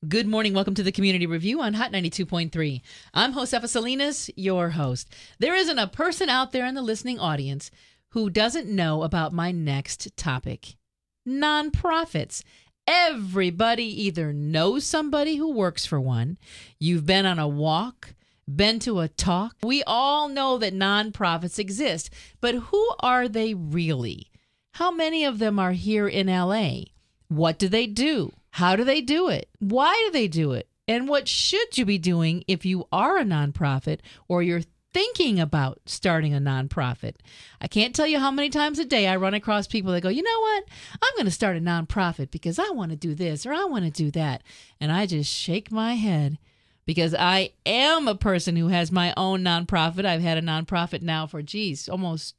Good morning. Welcome to the Community Review on Hot 92.3. I'm Josefa Salinas, your host. There isn't a person out there in the listening audience who doesn't know about my next topic. Nonprofits. Everybody either knows somebody who works for one, you've been on a walk, been to a talk. We all know that nonprofits exist, but who are they really? How many of them are here in LA? What do they do? How do they do it? Why do they do it? And what should you be doing if you are a nonprofit or you're thinking about starting a nonprofit? I can't tell you how many times a day I run across people that go, you know what? I'm going to start a nonprofit because I want to do this or I want to do that. And I just shake my head because I am a person who has my own nonprofit. I've had a nonprofit now for, almost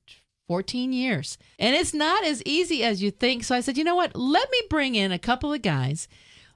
14 years. And it's not as easy as you think. So I said, you know what? Let me bring in a couple of guys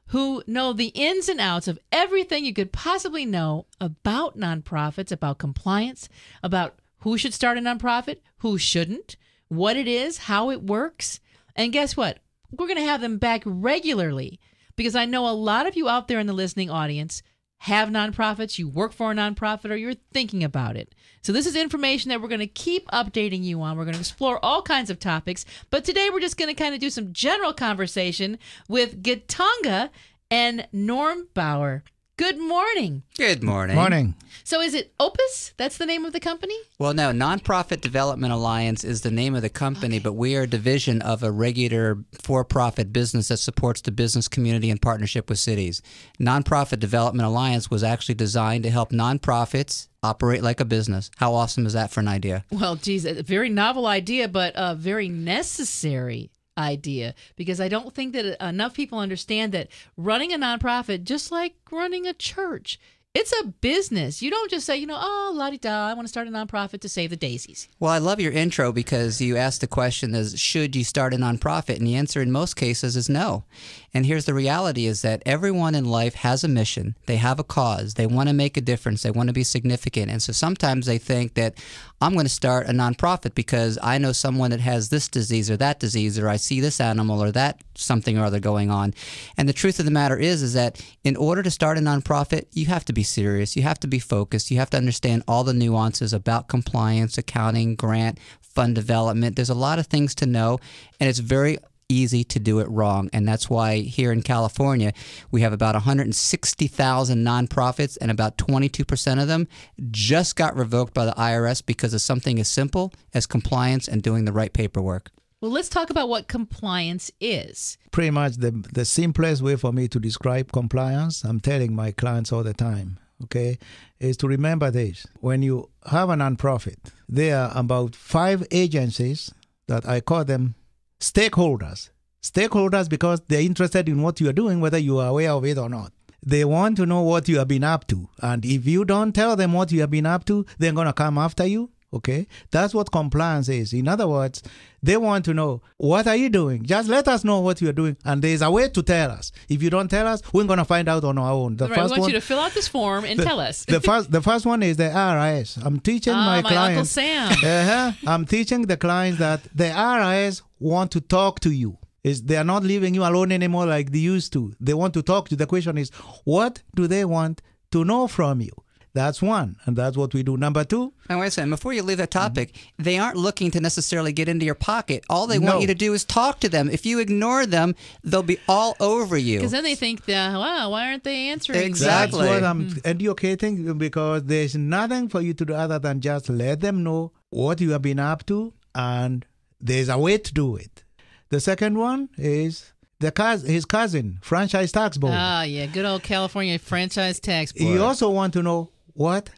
who know the ins and outs of everything you could possibly know about nonprofits, about compliance, about who should start a nonprofit, who shouldn't, what it is, how it works. And guess what? We're going to have them back regularly because I know a lot of you out there in the listening audience have nonprofits, you work for a nonprofit, or you're thinking about it. So this is information that we're going to keep updating you on. We're going to explore all kinds of topics. But today we're just going to kind of do some general conversation with Gitonga and Norm Bauer. Good morning. Good morning. Morning. So is it Opus? That's the name of the company? Well, no, Nonprofit Development Alliance is the name of the company, Okay. but we are a division of a regular for-profit business that supports the business community in partnership with cities. Nonprofit Development Alliance was actually designed to help nonprofits operate like a business. How awesome is that for an idea? Well, geez, a very novel idea, but a very necessary idea, because I don't think that enough people understand that running a nonprofit, just like running a church, it's a business. You don't just say, oh, la-di-da, I want to start a nonprofit to save the daisies. Well, I love your intro because you asked the question is, should you start a nonprofit? And the answer in most cases is no. And here's the reality is that everyone in life has a mission. They have a cause. They want to make a difference. They want to be significant. And so sometimes they think that I'm going to start a nonprofit because I know someone that has this disease or that disease, or I see this animal or that something or other going on. And the truth of the matter is that in order to start a nonprofit, you have to be serious. You have to be focused. You have to understand all the nuances about compliance, accounting, grant, fund development. There's a lot of things to know, and it's very easy to do it wrong. And that's why here in California, we have about 160,000 nonprofits, and about 22% of them just got revoked by the IRS because of something as simple as compliance and doing the right paperwork. Well, let's talk about what compliance is. Pretty much the simplest way for me to describe compliance, I'm telling my clients all the time, okay, is to remember this. When you have a nonprofit, there are about 5 agencies that I call them stakeholders. Stakeholders because they're interested in what you are doing, whether you are aware of it or not. They want to know what you have been up to. And if you don't tell them what you have been up to, they're going to come after you. Okay, that's what compliance is. In other words, they want to know, what are you doing? Just let us know what you're doing. And there's a way to tell us. If you don't tell us, we're going to find out on our own. We want you to fill out this form and tell us. The first one is the IRS. I'm teaching my clients. Uncle Sam. I'm teaching the clients that the IRS want to talk to you. They are not leaving you alone anymore like they used to. They want to talk to you. The question is, what do they want to know from you? That's one, and that's what we do. Number 2. And wait a second, before you leave that topic, they aren't looking to necessarily get into your pocket. All they want you to do is talk to them. If you ignore them, they'll be all over you. Because then they think, wow, why aren't they answering? Exactly. That's what I'm educating, because there's nothing for you to do other than just let them know what you have been up to, and there's a way to do it. The second one is his cousin, Franchise Tax Board. Ah, yeah, good old California Franchise Tax Board. You also want to know, what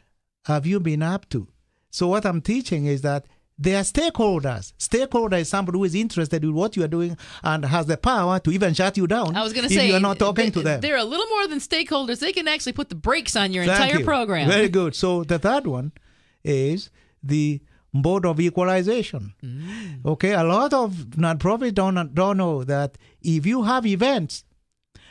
have you been up to? So what I'm teaching is that they are stakeholders. Stakeholder is somebody who is interested in what you are doing and has the power to even shut you down. I was going to say, if you are not talking to them. They're a little more than stakeholders. They can actually put the brakes on your Thank entire you. program. Very good. So the third one is the Board of Equalization. Okay, a lot of nonprofits don't know that if you have events,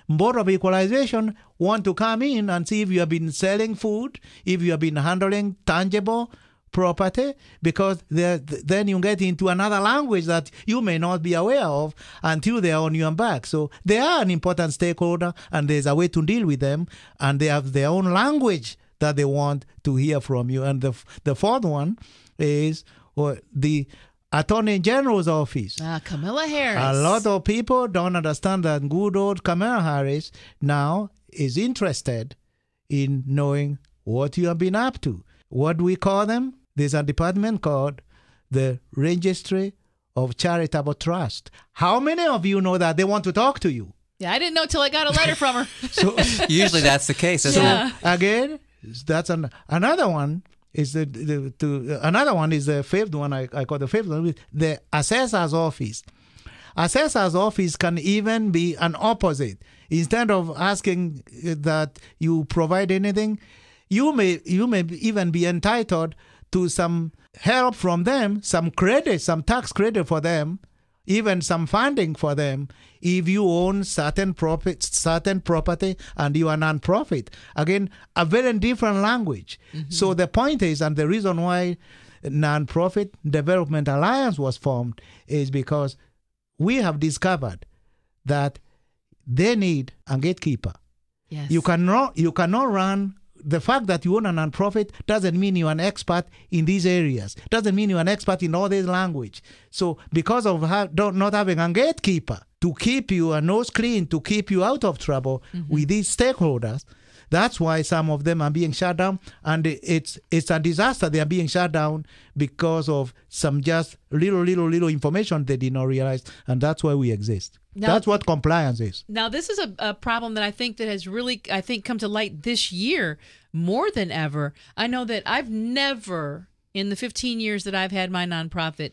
Board of Equalization want to come in and see if you have been selling food, if you have been handling tangible property, because then you get into another language that you may not be aware of until they are on your back. So they are an important stakeholder, and there's a way to deal with them, and they have their own language that they want to hear from you. And the fourth one is the Attorney General's office. Kamala Harris. A lot of people don't understand that good old Kamala Harris now is interested in knowing what you have been up to. What do we call them? There's a department called the Registry of Charitable Trust. How many of you know that they want to talk to you? Yeah, I didn't know till I got a letter from her. So usually that's the case, isn't it? Again, that's another one. Another one is the fifth one. I call the fifth one, the assessor's office. Assessor's office can even be an opposite. Instead of asking that you provide anything, you may even be entitled to some help from them, some credit, some tax credit for them, even some funding for them, if you own certain property and you are non-profit. Again, a very different language. Mm-hmm. So the point is, and the reason why Non-Profit Development Alliance was formed is because we have discovered that they need a gatekeeper. Yes. You cannot run. The fact that you own a nonprofit doesn't mean you're an expert in these areas. Doesn't mean you're an expert in all this language. So because of not having a gatekeeper to keep your nose clean, to keep you out of trouble with these stakeholders, that's why some of them are being shut down. And it's a disaster. They are being shut down because of some just little information they did not realize. And that's why we exist. Now, that's what compliance is. Now, this is a problem that I think that has really, come to light this year more than ever. I know that I've never, in the 15 years that I've had my nonprofit,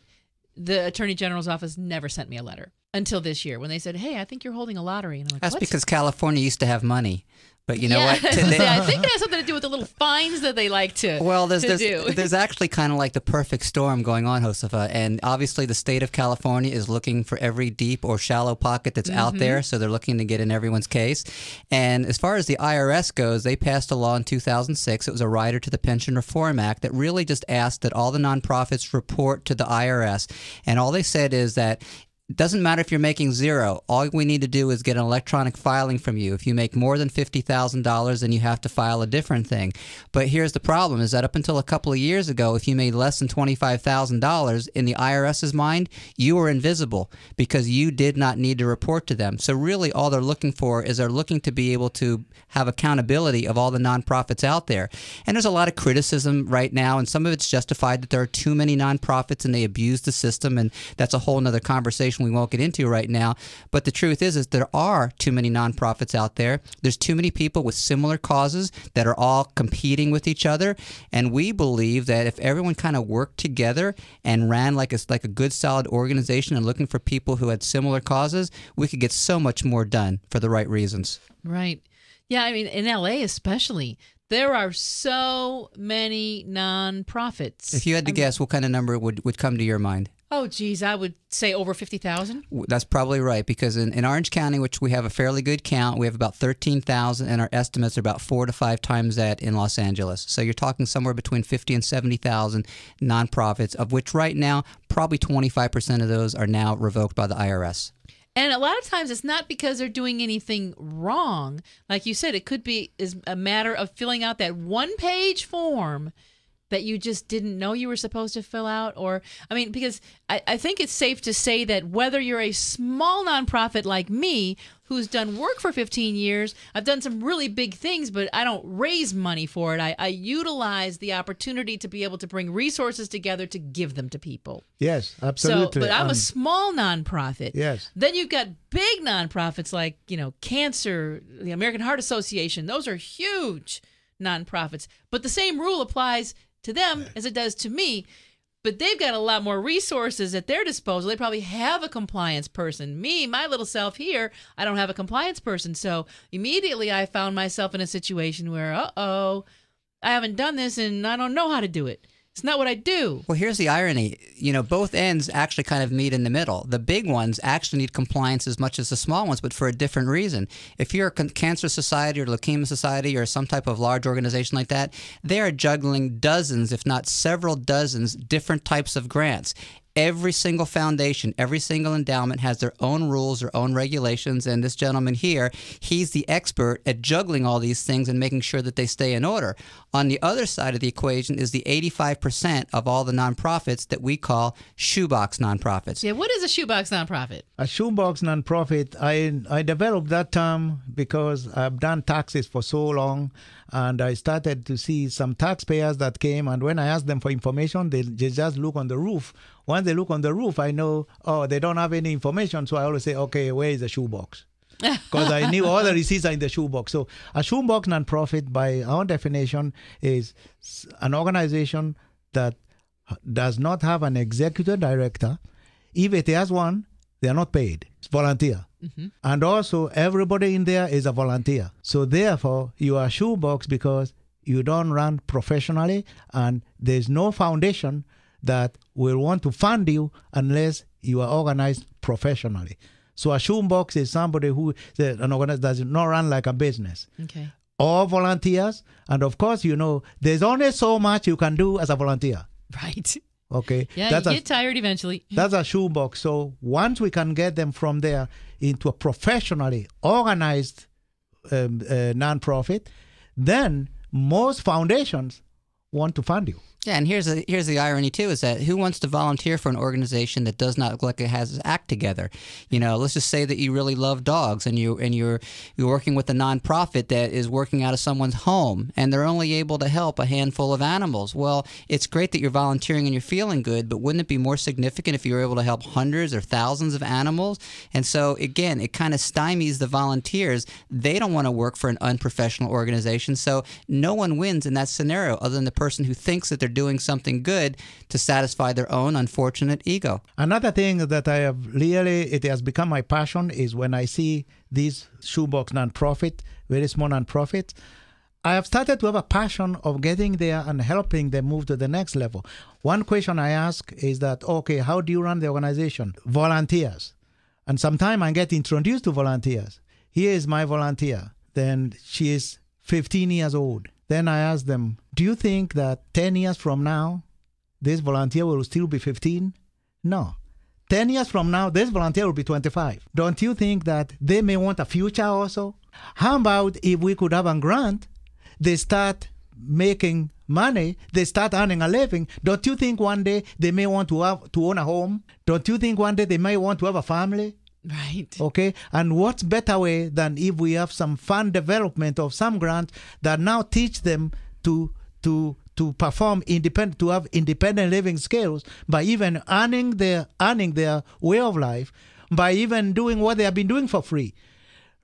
the Attorney General's office never sent me a letter until this year when they said, hey, I think you're holding a lottery. And I'm like, that's what? Because California used to have money. But you know what? I think it has something to do with the little fines that they like to do. There's actually kind of like the perfect storm going on, Josefa. And obviously the state of California is looking for every deep or shallow pocket that's out there. So they're looking to get in everyone's case. And as far as the IRS goes, they passed a law in 2006. It was a rider to the Pension Reform Act that really just asked that all the nonprofits report to the IRS. And all they said is that it doesn't matter if you're making zero. All we need to do is get an electronic filing from you. If you make more than $50,000, then you have to file a different thing. But here's the problem, is that up until a couple of years ago, if you made less than $25,000, in the IRS's mind, you were invisible because you did not need to report to them. So really all they're looking for is they're looking to be able to have accountability of all the nonprofits out there. And there's a lot of criticism right now, and some of it's justified that there are too many nonprofits and they abuse the system, and that's a whole nother conversation we won't get into right now. But the truth is there are too many nonprofits out there. There's too many people with similar causes that are all competing with each other. And we believe that if everyone kind of worked together and ran like a good solid organization and looking for people who had similar causes, we could get so much more done for the right reasons. Right. Yeah, I mean, in LA especially, there are so many nonprofits. If you had to guess, what kind of number would come to your mind? Oh, geez, I would say over 50,000. That's probably right, because in Orange County, which we have a fairly good count, we have about 13,000, and our estimates are about 4 to 5 times that in Los Angeles. So you're talking somewhere between 50 and 70,000 nonprofits, of which right now, probably 25% of those are now revoked by the IRS. And a lot of times it's not because they're doing anything wrong. Like you said, it could be is a matter of filling out that one-page form that you just didn't know you were supposed to fill out. Or, I mean, because I think it's safe to say that whether you're a small nonprofit like me, who's done work for 15 years, I've done some really big things, but I don't raise money for it. I utilize the opportunity to be able to bring resources together to give them to people. Yes, absolutely. So, but I'm a small nonprofit. Yes. Then you've got big nonprofits like, Cancer, the American Heart Association. Those are huge nonprofits. But the same rule applies to them as it does to me, but they've got a lot more resources at their disposal. They probably have a compliance person. Me, my little self here, I don't have a compliance person. So immediately I found myself in a situation where, I haven't done this and I don't know how to do it. It's not what I do. Well, here's the irony. Both ends actually kind of meet in the middle. The big ones actually need compliance as much as the small ones, but for a different reason. If you're a cancer society or leukemia society or some type of large organization like that, they are juggling dozens, if not several dozens, different types of grants. Every single foundation, every single endowment has their own rules, their own regulations, and this gentleman here, he's the expert at juggling all these things and making sure that they stay in order. On the other side of the equation is the 85% of all the nonprofits that we call shoebox nonprofits. Yeah, what is a shoebox nonprofit? A shoebox nonprofit, I developed that term because I've done taxes for so long, and I started to see some taxpayers that came, and when I asked them for information, they just look on the roof. Once they look on the roof, I know, they don't have any information, so I always say, okay, where is the shoebox? Because I knew all the receipts are in the shoebox. So a shoebox nonprofit, by our definition, is an organization that does not have an executive director. If it has one, they are not paid. It's volunteer. Mm-hmm. And also, everybody in there is a volunteer. So therefore, you are a shoebox because you don't run professionally, and there's no foundation that will want to fund you unless you are organized professionally. So a shoebox is somebody who an organization does not run like a business. Okay. All volunteers, and of course, there's only so much you can do as a volunteer. Right. Okay. Yeah, you get tired eventually. That's a shoebox. So once we can get them from there into a professionally organized nonprofit, then most foundations want to fund you. Yeah, and here's the irony too, is that who wants to volunteer for an organization that does not look like it has its act together? Let's just say that you really love dogs, and you're working with a nonprofit that is working out of someone's home, and they're only able to help a handful of animals. Well, it's great that you're volunteering and you're feeling good, but wouldn't it be more significant if you were able to help hundreds or thousands of animals? And so again, it kind of stymies the volunteers. They don't want to work for an unprofessional organization, so no one wins in that scenario other than the person who thinks that they're doing something good to satisfy their own unfortunate ego. Another thing that it has become my passion is when I see these shoebox nonprofit, very small nonprofits, I have started to have a passion of getting there and helping them move to the next level. One question I ask is that, okay, how do you run the organization? Volunteers. And sometimes I get introduced to volunteers. Here is my volunteer. Then she is 15 years old. Then I ask them, do you think that 10 years from now, this volunteer will still be 15? No. 10 years from now, this volunteer will be 25. Don't you think that they may want a future also? How about if we could have a grant, they start making money, they start earning a living. Don't you think one day they may want to own a home? Don't you think one day they may want to have a family? Right. Okay. And what's better way than if we have some fund development of some grants that now teach them to perform independent, to have independent living skills by even earning their way of life, by even doing what they have been doing for free.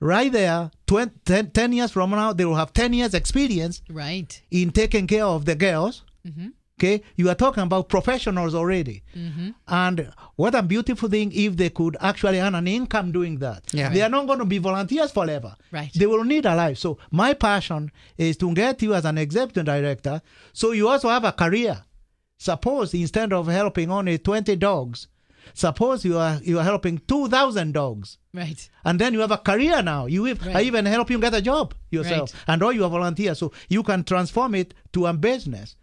Right there, 10 years from now, they will have 10 years experience right in taking care of the girls. Mm-hmm. Okay, you are talking about professionals already. Mm-hmm. And what a beautiful thing if they could actually earn an income doing that. Yeah. They are not going to be volunteers forever. Right. They will need a life. So my passion is to get you as an executive director so you also have a career. Suppose instead of helping only 20 dogs, suppose you are helping 2,000 dogs. Right. And then you have a career now. I even help you get a job yourself. Right. And all you are volunteers. So you can transform it to a business.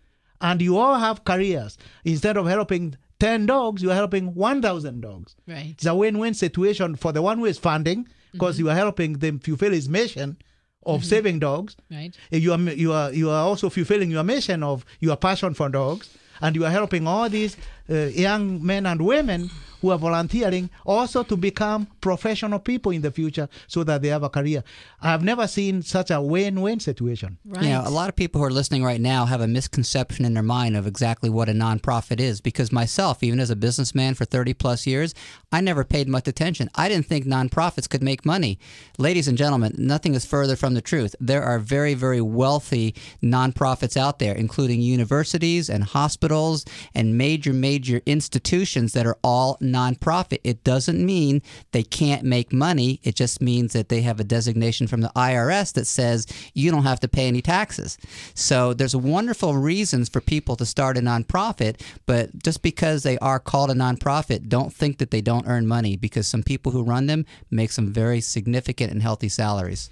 And you all have careers. Instead of helping 10 dogs, you are helping 1,000 dogs. Right. It's a win-win situation for the one who is funding, because you are helping them fulfill his mission of saving dogs. Right. You are also fulfilling your mission of your passion for dogs, and you are helping all these young men and women who are volunteering also to become professional people in the future so that they have a career. I have never seen such a win-win situation. Right. A lot of people who are listening right now have a misconception in their mind of exactly what a nonprofit is, because myself, even as a businessman for 30 plus years, I never paid much attention. I didn't think nonprofits could make money. Ladies and gentlemen, nothing is further from the truth. There are very, very wealthy nonprofits out there, including universities and hospitals and major major institutions that are all nonprofit. It doesn't mean they can't make money. It just means that they have a designation from the IRS that says you don't have to pay any taxes. So there's wonderful reasons for people to start a nonprofit, but just because they are called a nonprofit, don't think that they don't earn money, because some people who run them make some very significant and healthy salaries.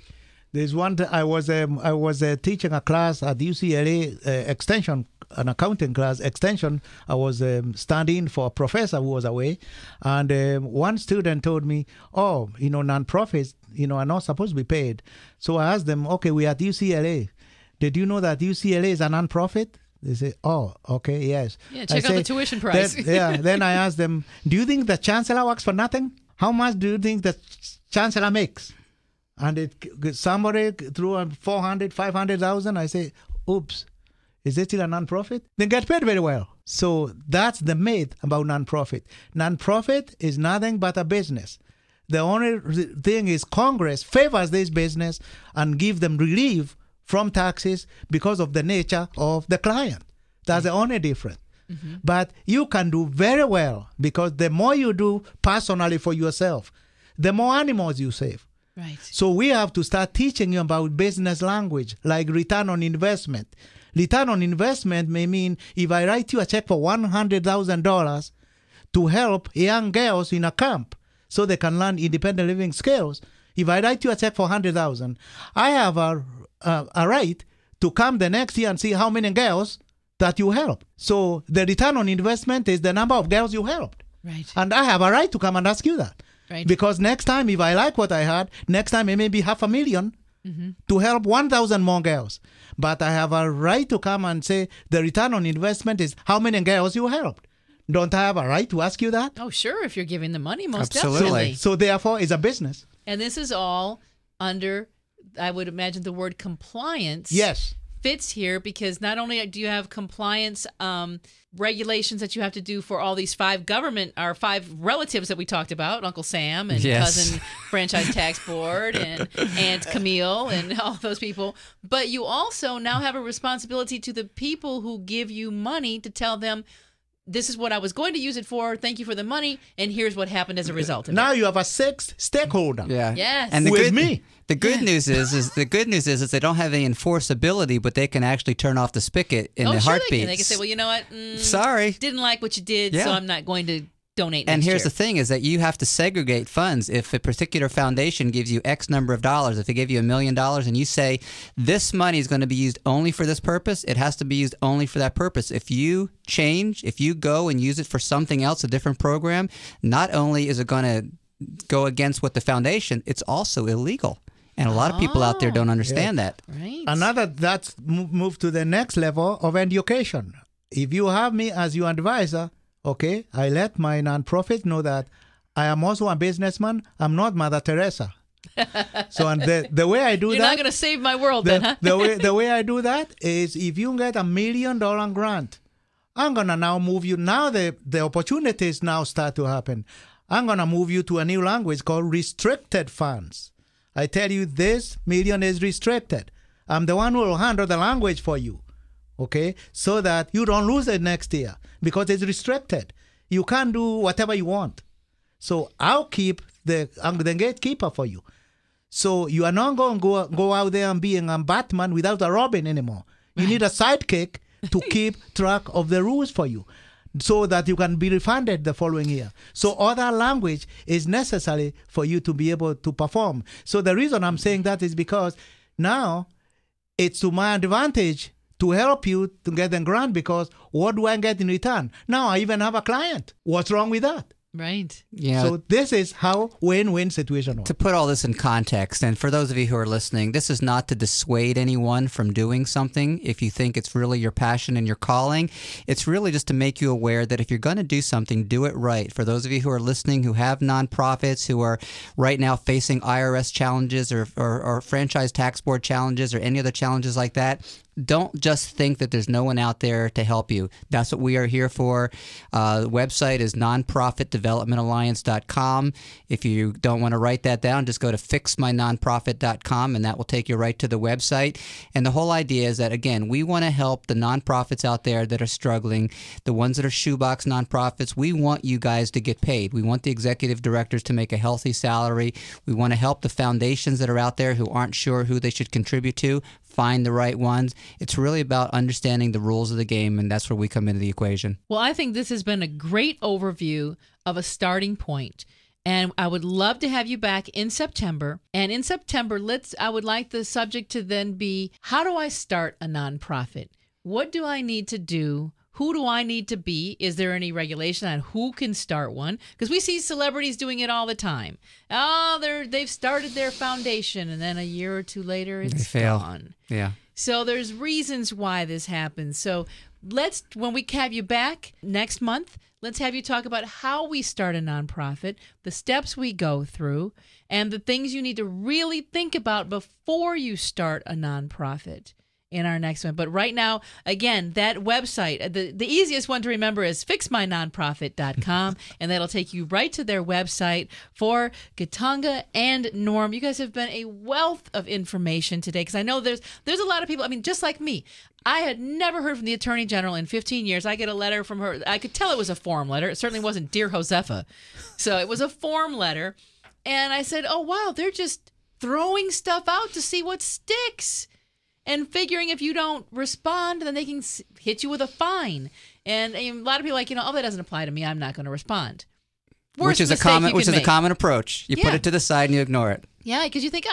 There's one. I was teaching a class at UCLA extension, an accounting class extension. I was studying for a professor who was away, and one student told me, "Oh, nonprofits, are not supposed to be paid." So I asked them, "Okay, we're at UCLA. Did you know that UCLA is a nonprofit?" They say, "Oh, okay, yes." Yeah, check out the tuition price. Then I asked them, "Do you think the chancellor works for nothing? How much do you think the chancellor makes?" And somebody threw on 400, 500,000. I say, oops, is it still a nonprofit? They get paid very well. So that's the myth about nonprofit. Nonprofit is nothing but a business. The only thing is Congress favors this business and give them relief from taxes because of the nature of the client. That's the only difference. Mm-hmm. But you can do very well, because the more you do personally for yourself, the more animals you save. Right. So we have to start teaching you about business language, like return on investment. Return on investment may mean if I write you a check for $100,000 to help young girls in a camp so they can learn independent living skills. If I write you a check for $100,000, I have a right to come the next year and see how many girls that you help. So the return on investment is the number of girls you helped. Right. And I have a right to come and ask you that. Right. Because next time, if I like what I had, next time it may be $500,000 to help 1,000 more girls. But I have a right to come and say the return on investment is how many girls you helped. Don't I have a right to ask you that? Oh, sure, if you're giving the money, most Absolutely. definitely. So therefore, it's a business. And this is all under, I would imagine, the word compliance. Yes. Fits here, because not only do you have compliance regulations that you have to do for all these five relatives that we talked about, Uncle Sam and Yes. Cousin Franchise Tax Board and Aunt Camille and all those people, but you also now have a responsibility to the people who give you money to tell them, this is what I was going to use it for, thank you for the money, and here's what happened as a result of Now it. you have a sixth stakeholder. Yeah. Yes. And the With good, me. The good news is they don't have any enforceability, but they can actually turn off the spigot in the sure heartbeat. they can say, well, you know what? Sorry. Didn't like what you did, Yeah. so I'm not going to donate And next here's year. the thing, is that you have to segregate funds. If a particular foundation gives you X number of dollars, if they give you $1 million and you say this money is going to be used only for this purpose, it has to be used only for that purpose. If you go and use it for something else, a different program, not only is it going to go against what the foundation, it's also illegal. And a lot of people out there don't understand that. Right. That's move to the next level of education. If you have me as your advisor, okay, I let my nonprofit know that I am also a businessman. I'm not Mother Teresa. So and the way I do You're that, not going to save my world then, huh? the way I do that is, if you get $1 million grant, I'm gonna now move you. Now the opportunities now start to happen. I'm gonna move you to a new language called restricted funds. I tell you, this million is restricted. I'm the one who will handle the language for you, okay? So that you don't lose it next year, because it's restricted. You can't do whatever you want. So I'm the gatekeeper for you. So you are not going to go out there and being a Batman without a Robin anymore. You need a sidekick to keep track of the rules for you, so that you can be refunded the following year. So other language is necessary for you to be able to perform. So the reason I'm saying that is because now it's to my advantage to help you to get the grant, because what do I get in return? Now I even have a client. What's wrong with that? Right. Yeah. So this is how win-win situation works. To put all this in context, and for those of you who are listening, this is not to dissuade anyone from doing something if you think it's really your passion and your calling. It's really just to make you aware that if you're going to do something, do it right. For those of you who are listening who have nonprofits, who are right now facing IRS challenges or franchise tax board challenges or any other challenges like that, don't just think that there's no one out there to help you. That's what we are here for. The website is nonprofitdevelopmentalliance.com. If you don't want to write that down, just go to fixmynonprofit.com, and that will take you right to the website. And the whole idea is that, again, we want to help the nonprofits out there that are struggling, the ones that are shoebox nonprofits. We want you guys to get paid. We want the executive directors to make a healthy salary. We want to help the foundations that are out there who aren't sure who they should contribute to find the right ones. It's really about understanding the rules of the game, and that's where we come into the equation. Well, I think this has been a great overview of a starting point. And I would love to have you back in September. And in September, I would like the subject to then be, how do I start a nonprofit? What do I need to do? Who do I need to be? Is there any regulation on who can start one? Because we see celebrities doing it all the time. Oh, they've started their foundation, and then a year or two later, it's gone. Yeah. So there's reasons why this happens. So when we have you back next month, let's have you talk about how we start a nonprofit, the steps we go through, and the things you need to really think about before you start a nonprofit in our next one. But right now, again, that website, the easiest one to remember is fixmynonprofit.com, and that'll take you right to their website. For Gitonga and Norm, you guys have been a wealth of information today, because I know there's a lot of people, I mean, just like me, I had never heard from the Attorney General in 15 years. I get a letter from her. I could tell it was a form letter. It certainly wasn't Dear Josefa. So it was a form letter. And I said, oh, wow, they're just throwing stuff out to see what sticks. And figuring if you don't respond, then they can hit you with a fine. And a lot of people are like, oh, that doesn't apply to me. I'm not going to respond. Which is a common approach. You put it to the side and you ignore it. Yeah, because you think,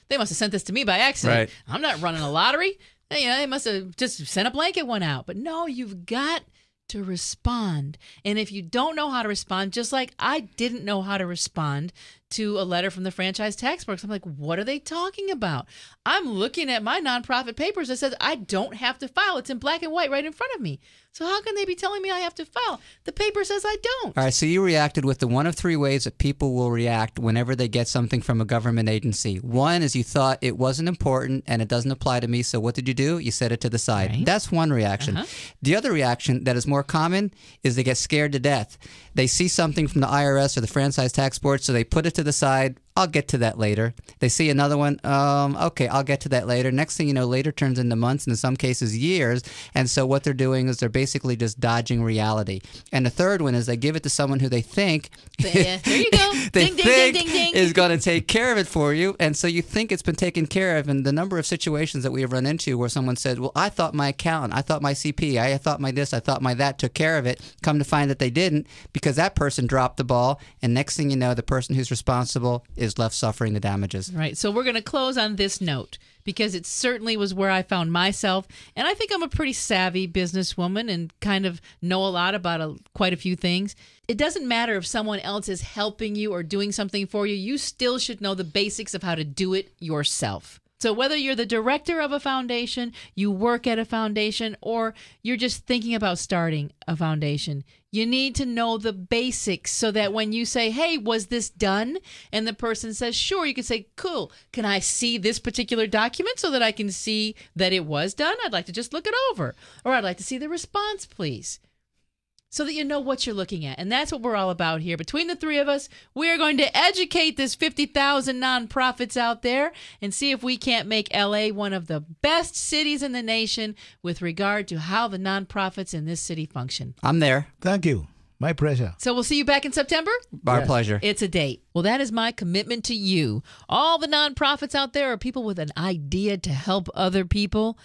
they must have sent this to me by accident. Right. I'm not running a lottery. They must have just sent a blanket one out. But no, you've got to respond. And if you don't know how to respond, just like I didn't know how to respond to a letter from the Franchise Tax Board, I'm like, what are they talking about? I'm looking at my nonprofit papers that says I don't have to file. It's in black and white right in front of me. So how can they be telling me I have to file? The paper says I don't. All right, so you reacted with the one of three ways that people will react whenever they get something from a government agency. One is you thought it wasn't important and it doesn't apply to me, so what did you do? You set it to the side. Right. That's one reaction. The other reaction that is more common is they get scared to death. They see something from the IRS or the Franchise Tax Board, so they put it to the side. I'll get to that later. They see another one. Okay, I'll get to that later. Next thing you know, later turns into months and in some cases years. And so what they're doing is they're basically just dodging reality. And the third one is they give it to someone who they think there you go. ding, ding, is going to take care of it for you. And so you think it's been taken care of. And the number of situations that we have run into where someone said, well, I thought my accountant, I thought my CP, I thought my this, I thought my that took care of it. Come to find that they didn't, because that person dropped the ball. And next thing you know, the person who's responsible is left suffering the damages. Right. So we're going to close on this note, because it certainly was where I found myself. And I think I'm a pretty savvy businesswoman and kind of know a lot about quite a few things. It doesn't matter if someone else is helping you or doing something for you. You still should know the basics of how to do it yourself. So whether you're the director of a foundation, you work at a foundation, or you're just thinking about starting a foundation, you need to know the basics so that when you say, hey, was this done? And the person says, sure, you can say, cool. Can I see this particular document so that I can see that it was done? I'd like to just look it over. Or I'd like to see the response, please. So that you know what you're looking at. And that's what we're all about here. Between the three of us, we are going to educate this 50,000 nonprofits out there and see if we can't make LA one of the best cities in the nation with regard to how the nonprofits in this city function. I'm there. Thank you. My pleasure. So we'll see you back in September? Our pleasure. It's a date. Well, that is my commitment to you. All the nonprofits out there are people with an idea to help other people.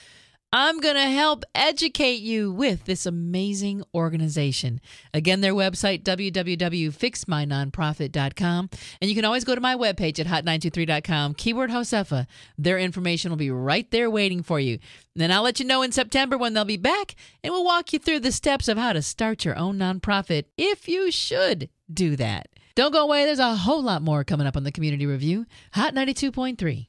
I'm going to help educate you with this amazing organization. Again, their website, www.fixmynonprofit.com. And you can always go to my webpage at hot923.com, keyword Josefa. Their information will be right there waiting for you. And then I'll let you know in September when they'll be back, and we'll walk you through the steps of how to start your own nonprofit if you should do that. Don't go away. There's a whole lot more coming up on the Community Review. Hot 92.3.